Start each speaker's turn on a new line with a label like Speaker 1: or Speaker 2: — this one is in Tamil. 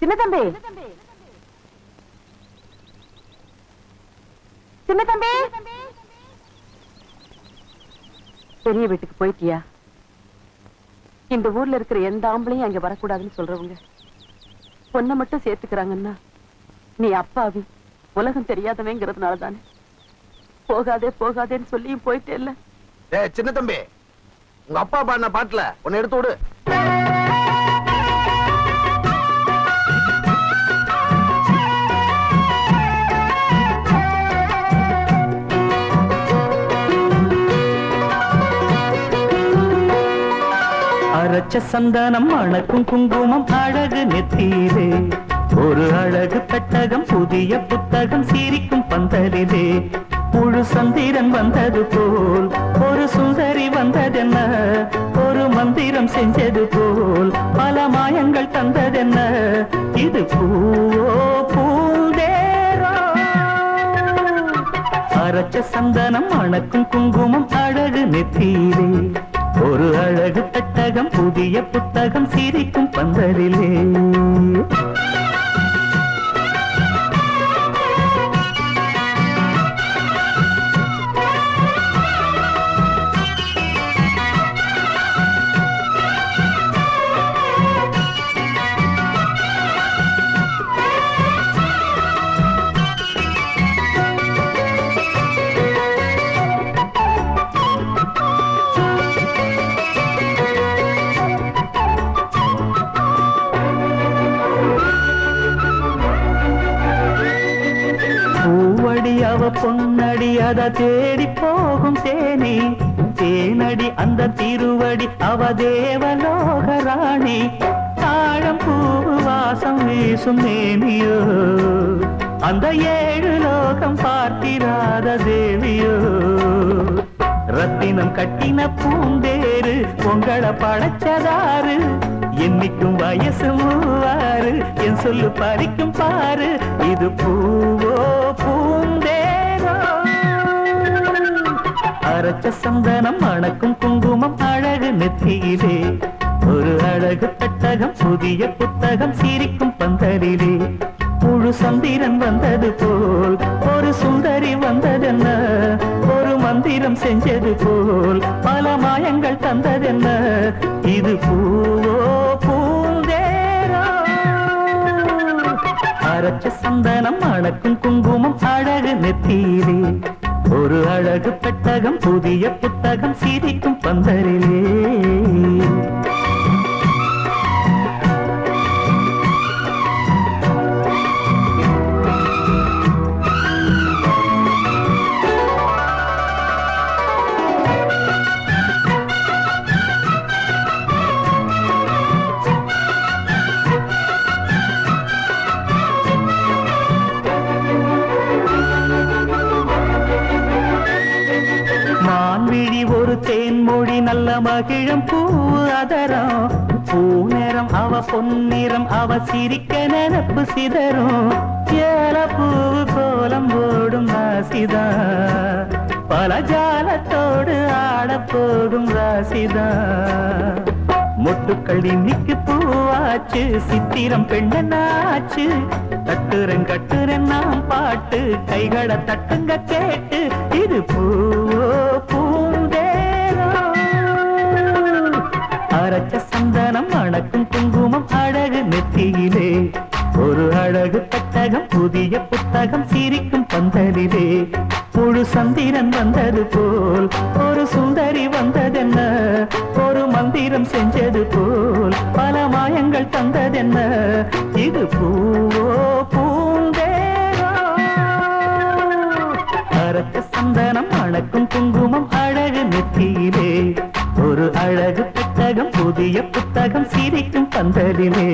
Speaker 1: சின்ன தம்பி, சின்ன தம்பி, பெரிய வீட்டுக்கு போயிட்டியா? இந்த ஊர்ல இருக்கிற எந்த ஆம்பளையும் அங்க வரக்கூடாதுன்னு சொல்றவங்க பொண்ணை மட்டும் சேர்த்துக்கிறாங்கன்னா நீ அப்பாவி உலகம் தெரியாதவங்கிறதுனாலதானே போகாதே போகாதேன்னு சொல்லியும் போயிட்டே இல்ல.
Speaker 2: சின்ன தம்பி, உங்க அப்பா பாடின பாட்டுல உன்னை எடுத்து விடு.
Speaker 3: அரைச்ச சந்தானம் அணக்கும் குங்குமம் அழகு நெத்தீரே, ஒரு அழகு பெட்டகம் புதிய புத்தகம் சிரிக்கும் பந்தலிலே, முழு சந்திரன் வந்தது போல் ஒரு சுந்தரி வந்ததென்ன, ஒரு மந்திரம் செஞ்சது போல் பல மாயங்கள் தந்ததென்ன, இது பூவோ பூந்தேரோ. அரைச்ச சந்தனம் அணக்கும் குங்குமம் அழகு நெத்தீரே, ஒரு அழகு பெட்டகம் புதிய புத்தகம் சிரிக்கும் பந்தலிலே. அவ பொன்னடி அத தேடி போகும் தேனி, தேனடி அந்த திருவடி அவ தேவலோக ராணி, தாழம் பூவு வாசம் வீசும் மேனியோ, அந்த 7 லோகம் பார்த்திராத தேவியோ, ரத்தினம் கட்டின பூந்தேரு உங்களை படைச்சதாரு, என்னைக்கும் வயசு 3 என் சொல்லு பறிக்கும் பாரு, இது பூவோ பூந்தேரோ. அரைச்ச சந்தனம் அணக்கும் குங்குமம் அழகு நெத்தியிலே, ஒரு அழகு பெட்டகம் புதிய புத்தகம் சிரிக்கும் பந்தலிலே, முழு சந்திரன் வந்தது போல் ஒரு சுந்தரி வந்ததென்ன, ஒரு மந்திரம் செஞ்சது போல் பல மாயங்கள் தந்ததென்ன, இது பூவோ பூந்தேரோ. அரைச்ச சந்தனம் அணக்கும் குங்குமம் அழகு நெத்தியிலே, ஒரு அழகு பெட்டகம் புதிய புத்தகம் சிரிக்கும் பந்தலிலே. தேன்மொழி நல்ல மகிழம் பூ அதரம், பூ நேரம் அவ பொன்னிறம் அவ சிரிக்க நினப்பு சிதறும், ஏல பூவு கோலம் போடும் ராசிதா, பல ஜாலத்தோடு ஆட போகும் ராசிதா, மொட்டுக்கள் இன்னைக்கு பூவாச்சு, சித்திரம் பெண்ணாச்சு, தட்டுறன் கட்டுறன் நாம் பாட்டு, கைகளை தட்டுங்க கேட்டு, இது பூவோ பூந்தேரோ. அரைச்ச சந்தனம் அணக்கும் குங்குமம் அழகு நெத்தியிலே, ஒரு அழகு பெட்டகம் புதிய புத்தகம் சிரிக்கும் பந்தலிலே, முழு சந்திரன் வந்தது போல் ஒரு சுந்தரி வந்ததென்ன, ஒரு மந்திரம் செஞ்சது போல் பல மாயங்கள் தந்ததென்ன, இது பூவோ பூந்தேரோ. அரைச்ச சந்தனம் அணக்கும் குங்குமம் அழகு நெத்தியிலே, ஒரு அழகு பெட்டகம் புதிய புத்தகம் சிரிக்கும் பந்தலிலே.